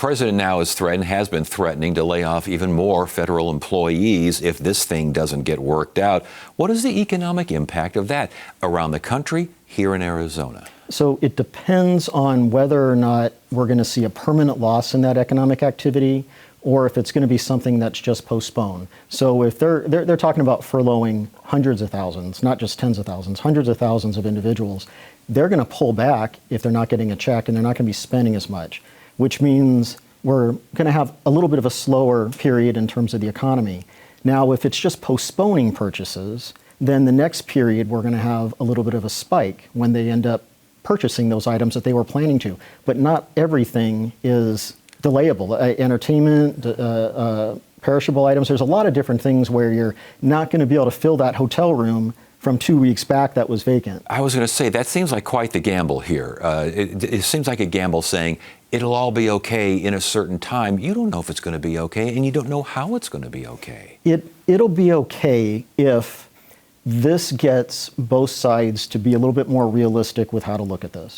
president now has been threatening to lay off even more federal employees if this thing doesn't get worked out. What is the economic impact of that around the country, here in Arizona? So it depends on whether or not we're going to see a permanent loss in that economic activity, or if it's going to be something that's just postponed. So if they're talking about furloughing hundreds of thousands, not just tens of thousands, hundreds of thousands of individuals, they're going to pull back if they're not getting a check, and they're not going to be spending as much, which means we're going to have a little bit of a slower period in terms of the economy. Now, if it's just postponing purchases, then the next period we're going to have a little bit of a spike when they end up purchasing those items that they were planning to. But not everything is delayable. Entertainment, perishable items, there's a lot of different things where you're not going to be able to fill that hotel room from 2 weeks back that was vacant. I was going to say, that seems like quite the gamble here. It seems like a gamble saying it'll all be okay in a certain time. You don't know if it's going to be okay, and you don't know how it's going to be okay. It'll be okay if this gets both sides to be a little bit more realistic with how to look at this.